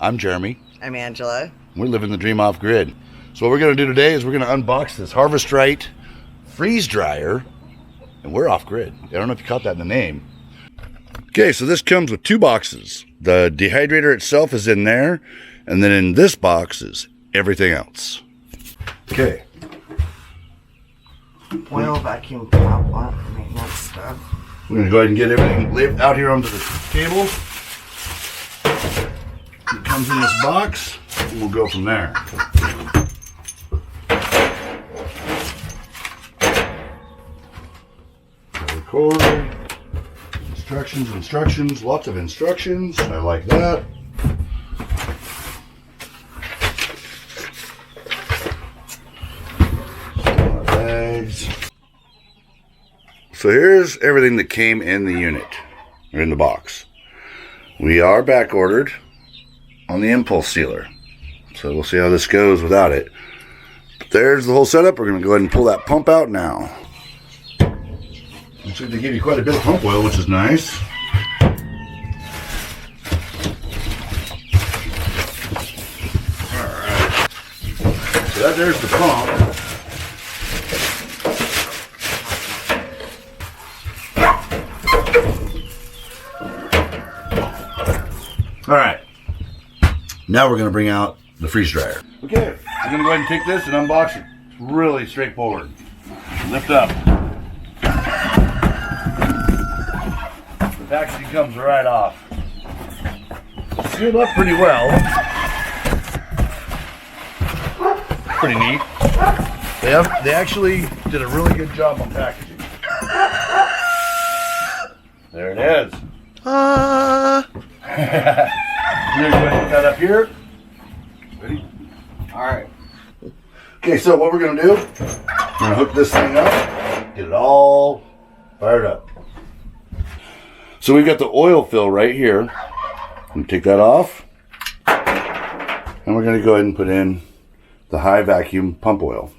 I'm Jeremy. I'm Angela. We're living the dream off grid. So what we're going to do today is we're going to unbox this Harvest Right freeze dryer, and we're off grid. I don't know if you caught that in the name. Okay, so this comes with 2 boxes. The dehydrator itself is in there, and then in this box is everything else. Okay. Oil vacuum pump, maintenance stuff. We're going to go ahead and get everything out here onto the table. It comes in this box, and we'll go from there. Record. Instructions, lots of instructions. I like that. Bags. So here's everything that came in the unit, or in the box. We are back ordered on the impulse sealer, so we'll see how this goes without it. But there's the whole setup. We're going to go ahead and pull that pump out now. Looks like they give you quite a bit of pump oil, which is nice. Alright. So there's the pump. Alright. Now we're going to bring out the freeze dryer. Okay, I'm going to go ahead and take this and unbox it. It's really straightforward. Lift up. The packaging comes right off. Sealed up pretty well. Pretty neat. They actually did a really good job on packaging. There it is. I'm gonna go ahead and put that up here. Ready? Alright. Okay, so what we're gonna do, we're gonna hook this thing up, get it all fired up. So we've got the oil fill right here. I'm going to take that off. And we're going to go ahead and put in the high vacuum pump oil.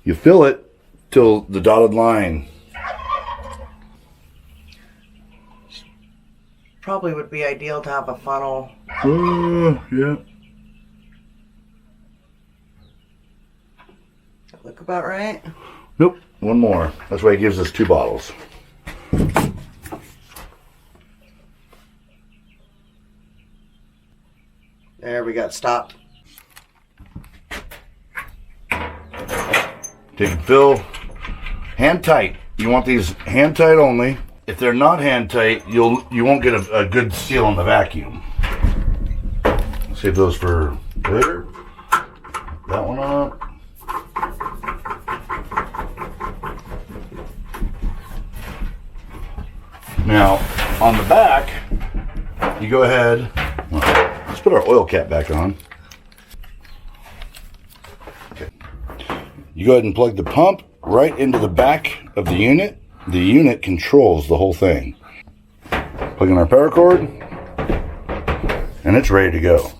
You fill it till the dotted line. Probably would be ideal to have a funnel. Yeah. Look about right. Nope. One more. That's why he gives us 2 bottles. There, we got stopped. Take and fill. Hand tight. You want these hand tight only. If they're not hand tight, you won't get a good seal on the vacuum. Save those for later. That one up. Now, on the back, you go ahead, well, let's put our oil cap back on. Okay. You go ahead and plug the pump right into the back of the unit. The unit controls the whole thing. Plug in our power cord, and it's ready to go.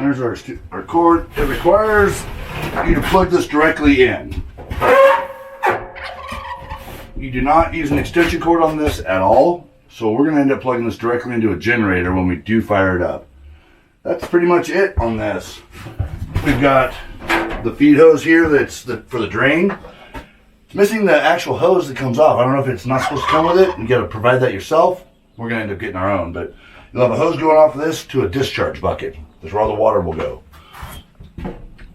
There's our cord. It requires you to plug this directly in. You do not use an extension cord on this at all, so we're going to end up plugging this directly into a generator when we do fire it up. That's pretty much it on this. We've got the feed hose here that's for the drain. It's missing the actual hose that comes off. I don't know if it's not supposed to come with it. You got to provide that yourself. We're going to end up getting our own, but you'll have a hose going off of this to a discharge bucket. That's where all the water will go.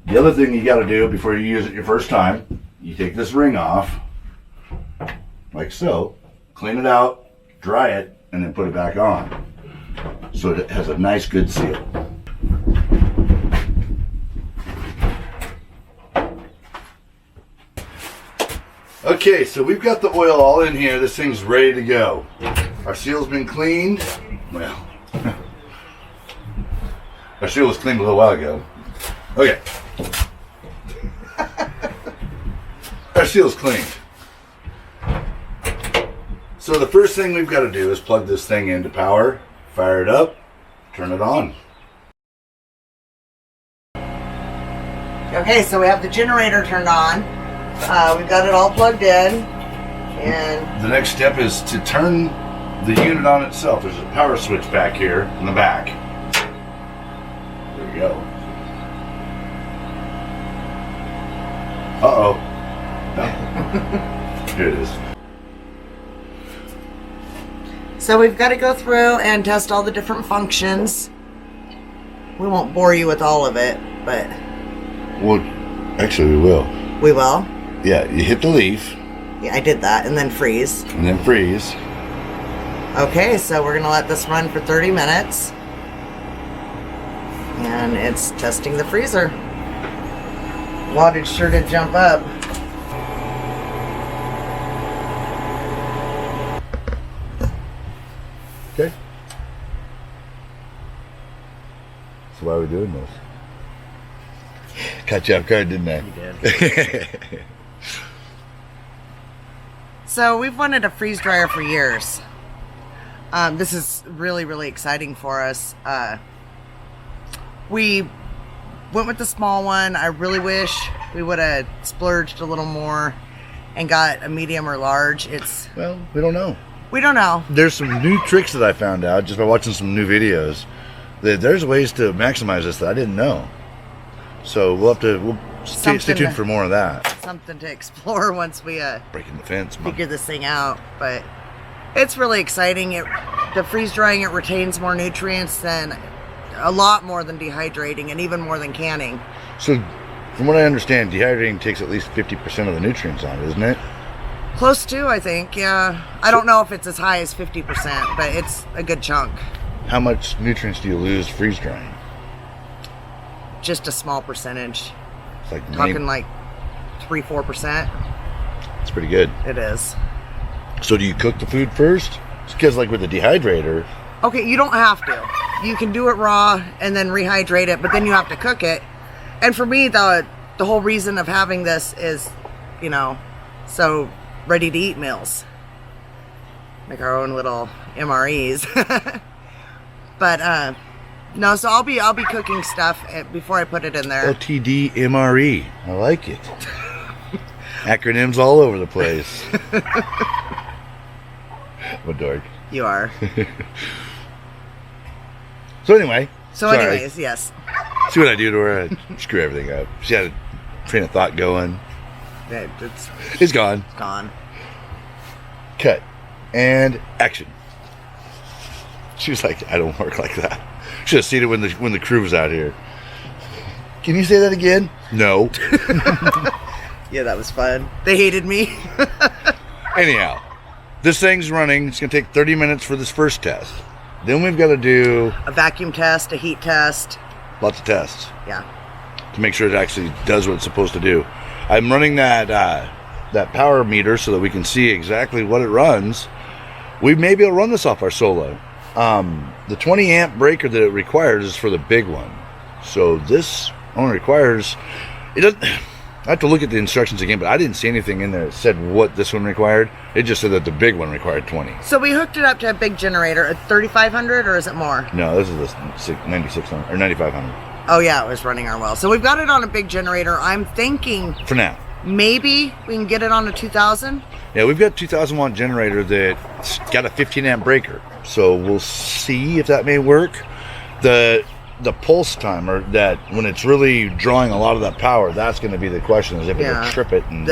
The other thing you got to do before you use it your first time, you take this ring off, like so, clean it out, dry it, and then put it back on. So it has a nice, good seal. Okay, so we've got the oil all in here. This thing's ready to go. Our seal's been cleaned. Well, our seal was cleaned a little while ago. Okay. Our seal's cleaned. So the first thing we've got to do is plug this thing into power, fire it up, turn it on. Okay, so we have the generator turned on. We've got it all plugged in. And the next step is to turn the unit on itself. There's a power switch back here in the back. There we go. Uh-oh. No. Here it is. So we've got to go through and test all the different functions. We won't bore you with all of it, but Well, actually we will. we will. Yeah, you hit the leaf Yeah, I did that, and then freeze. and then freeze. Okay, so we're gonna let this run for 30 minutes. And it's testing the freezer. Wattage sure did jump up. Okay. So why are we doing this? Caught you off guard, didn't I? You did. So we've wanted a freeze dryer for years. This is really, really exciting for us. We went with the small one. I really wish we would have splurged a little more and got a medium or large. Well, we don't know. We don't know. There's some new tricks that I found out just by watching some new videos. That there's ways to maximize this that I didn't know. So we'll stay tuned for more of that. Something to explore once we Breaking the fence. figure this thing out. But it's really exciting. The freeze drying, it retains more nutrients than a lot more than dehydrating, and even more than canning. So, from what I understand, dehydrating takes at least 50% of the nutrients on it, isn't it? Close to, I think. Yeah, I don't know if it's as high as 50%, but it's a good chunk. How much nutrients do you lose freeze drying? Just a small percentage. It's like Talking like 3-4%. It's pretty good. It is. So do you cook the food first? Because like with the dehydrator, Okay, you don't have to. You can do it raw and then rehydrate it, but then you have to cook it. And for me, the whole reason of having this is, so ready to eat meals. Make our own little MREs. But no, so I'll be cooking stuff before I put it in there. LTD MRE. I like it. Acronyms all over the place. I'm a dork. You are. So anyway. So sorry. anyways, yes. See what I do to her? I screw everything up. She had a train of thought going. It's gone. Gone. Cut. And action. She was like, I don't work like that. Should have seen it when the crew was out here. Can you say that again? No. Yeah, that was fun. They hated me. Anyhow, this thing's running. It's going to take 30 minutes for this first test. Then we've got to do A vacuum test, a heat test. lots of tests Yeah. to make sure it actually does what it's supposed to do. I'm running that power meter so that we can see exactly what it runs. We may be able to run this off our Solo. The 20 amp breaker that it requires is for the big one. So this only requires, it doesn't, I have to look at the instructions again, but I didn't see anything in there that said what this one required. It just said that the big one required 20. So we hooked it up to a big generator, a 3500, or is it more? No, this is the 9600 or 9500 Oh yeah, it was running our well. So we've got it on a big generator. I'm thinking for now. maybe we can get it on a 2000. Yeah, we've got a 2000 watt generator that's got a 15 amp breaker. So we'll see if that may work. The pulse timer, that when it's really drawing a lot of that power, that's going to be the question, is if it'll trip it and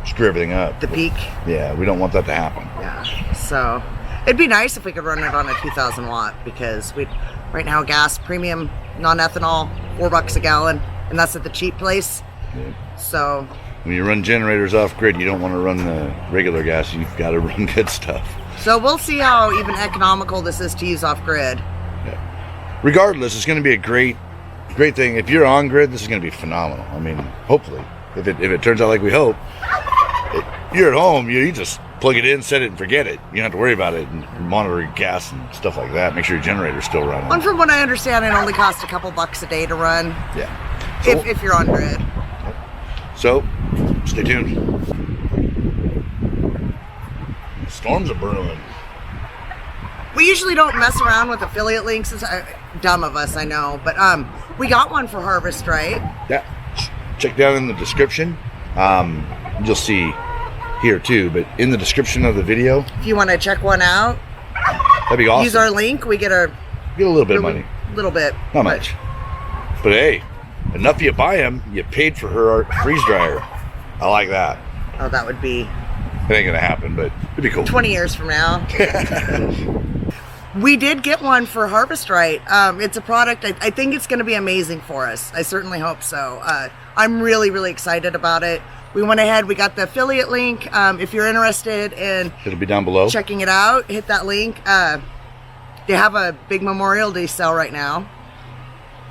screw everything up. The peak. Yeah, we don't want that to happen. Yeah. So it'd be nice if we could run it on a 2000 watt, because right now gas premium non-ethanol $4 a gallon, and that's at the cheap place. Yeah. So When you run generators off grid, you don't want to run the regular gas. You've got to run good stuff. So we'll see how even economical this is to use off grid. Yeah. Regardless, it's going to be a great thing. If you're on grid, this is going to be phenomenal. I mean, hopefully, if it turns out like we hope, you're at home. You just plug it in, set it, and forget it. You don't have to worry about it and monitor your gas and stuff like that. Make sure your generator's still running. And from what I understand, it only costs a couple bucks a day to run. Yeah. So, If you're on grid. So, stay tuned. Storms are brewing. We usually don't mess around with affiliate links. It's dumb of us, I know. But we got one for Harvest, right? Yeah. Check down in the description. You'll see here too, but in the description of the video. If you want to check one out. That'd be awesome. use our link, we get a little bit of money. Little bit. Not much. But hey, enough you buy them, you paid for her freeze dryer. I like that. Oh, that would be... It ain't gonna happen, but it'd be cool. 20 years from now. We did get one for Harvest Right. It's a product, I think it's going to be amazing for us. I certainly hope so. I'm really, really excited about it. We went ahead, we got the affiliate link. If you're interested in It'll be down below. checking it out, hit that link. They have a big Memorial Day sale right now.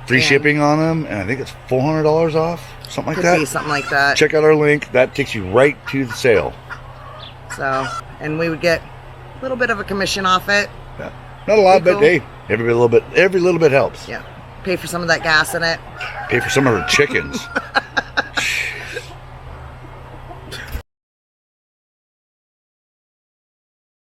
Free shipping on them, and I think it's $400 off, something like Could that. be something like that. Check out our link. That takes you right to the sale. So, and we would get a little bit of a commission off it. Yeah. Not a lot, Pretty but cool. hey, every little bit helps. Yeah. Pay for some of that gas in it. Pay for some of her chickens.